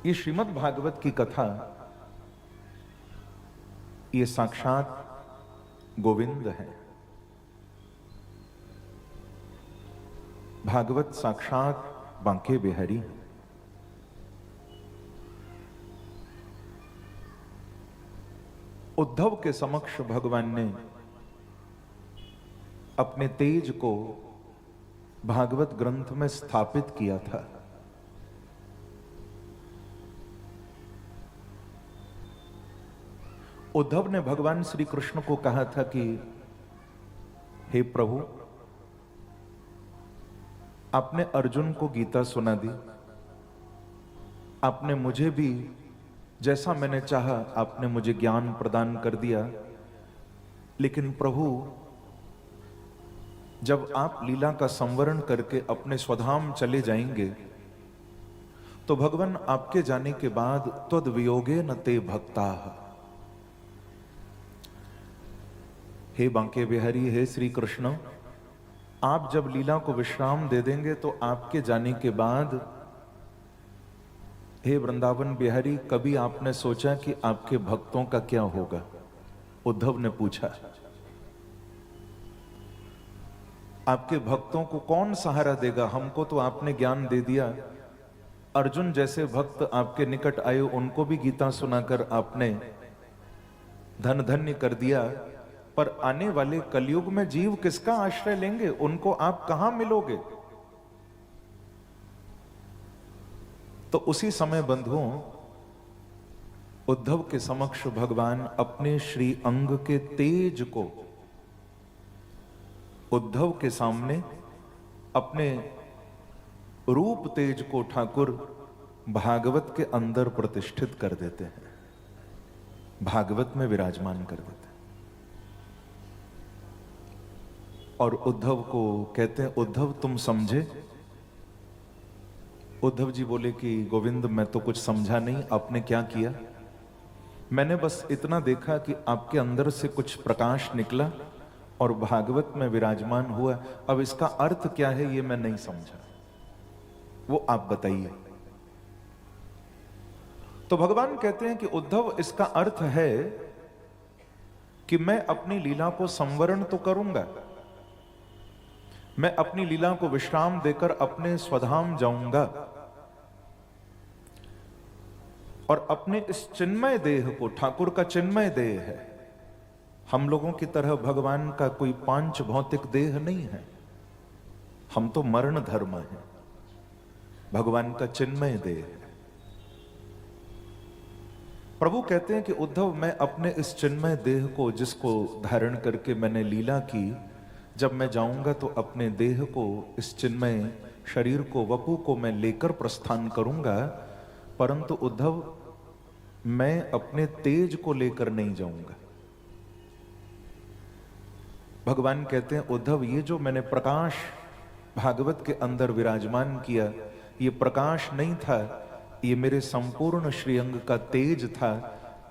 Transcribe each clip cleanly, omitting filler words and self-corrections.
ये श्रीमद् भागवत की कथा, ये साक्षात गोविंद है। भागवत साक्षात बांके बिहारी। उद्धव के समक्ष भगवान ने अपने तेज को भागवत ग्रंथ में स्थापित किया था। उद्धव ने भगवान श्री कृष्ण को कहा था कि हे प्रभु, आपने अर्जुन को गीता सुना दी, आपने मुझे भी जैसा मैंने चाहा आपने मुझे ज्ञान प्रदान कर दिया, लेकिन प्रभु जब आप लीला का संवरण करके अपने स्वधाम चले जाएंगे तो भगवान आपके जाने के बाद त्वद वियोगे न ते भक्ता। हे बांके बिहारी, हे श्री कृष्ण, आप जब लीला को विश्राम दे देंगे तो आपके जाने के बाद, हे वृंदावन बिहारी, कभी आपने सोचा कि आपके भक्तों का क्या होगा? उद्धव ने पूछा, आपके भक्तों को कौन सहारा देगा? हमको तो आपने ज्ञान दे दिया, अर्जुन जैसे भक्त आपके निकट आए, उनको भी गीता सुनाकर आपने धन धन्य कर दिया, पर आने वाले कलयुग में जीव किसका आश्रय लेंगे? उनको आप कहां मिलोगे? तो उसी समय बंधुओं, उद्धव के समक्ष भगवान अपने श्री अंग के तेज को उद्धव के सामने अपने रूप तेज को ठाकुर भागवत के अंदर प्रतिष्ठित कर देते हैं, भागवत में विराजमान कर देते हैं। और उद्धव को कहते हैं, उद्धव तुम समझे? उद्धव जी बोले कि गोविंद, मैं तो कुछ समझा नहीं, आपने क्या किया? मैंने बस इतना देखा कि आपके अंदर से कुछ प्रकाश निकला और भागवत में विराजमान हुआ। अब इसका अर्थ क्या है ये मैं नहीं समझा, वो आप बताइए। तो भगवान कहते हैं कि उद्धव, इसका अर्थ है कि मैं अपनी लीला को संवरण तो करूंगा, मैं अपनी लीला को विश्राम देकर अपने स्वधाम जाऊंगा और अपने इस चिन्मय देह को, ठाकुर का चिन्मय देह है, हम लोगों की तरह भगवान का कोई पांच भौतिक देह नहीं है, हम तो मरण धर्म है, भगवान का चिन्मय देह है। प्रभु कहते हैं कि उद्धव, मैं अपने इस चिन्मय देह को, जिसको धारण करके मैंने लीला की, जब मैं जाऊंगा तो अपने देह को, इस चिन्मय शरीर को, वपु को मैं लेकर प्रस्थान करूंगा, परंतु उद्धव, मैं अपने तेज को लेकर नहीं जाऊंगा। भगवान कहते हैं, उद्धव, ये जो मैंने प्रकाश भागवत के अंदर विराजमान किया, ये प्रकाश नहीं था, ये मेरे संपूर्ण श्रीअंग का तेज था।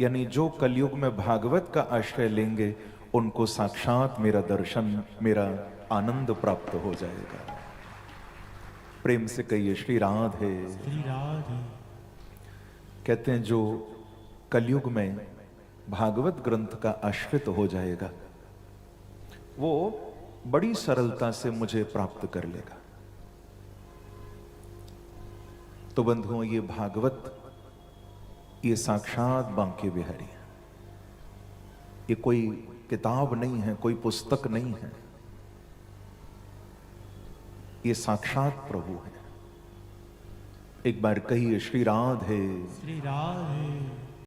यानी जो कलयुग में भागवत का आश्रय लेंगे उनको साक्षात मेरा दर्शन, मेरा आनंद प्राप्त हो जाएगा। प्रेम से कहिए श्री राधे। श्री राधे। कहते हैं, जो कलयुग में भागवत ग्रंथ का आश्रित हो जाएगा वो बड़ी सरलता से मुझे प्राप्त कर लेगा। तो बंधुओं, ये भागवत, ये साक्षात बांके बिहारी है, ये कोई किताब नहीं है, कोई पुस्तक नहीं है, ये साक्षात प्रभु है। एक बार कहिए श्री राधे। श्री राधे।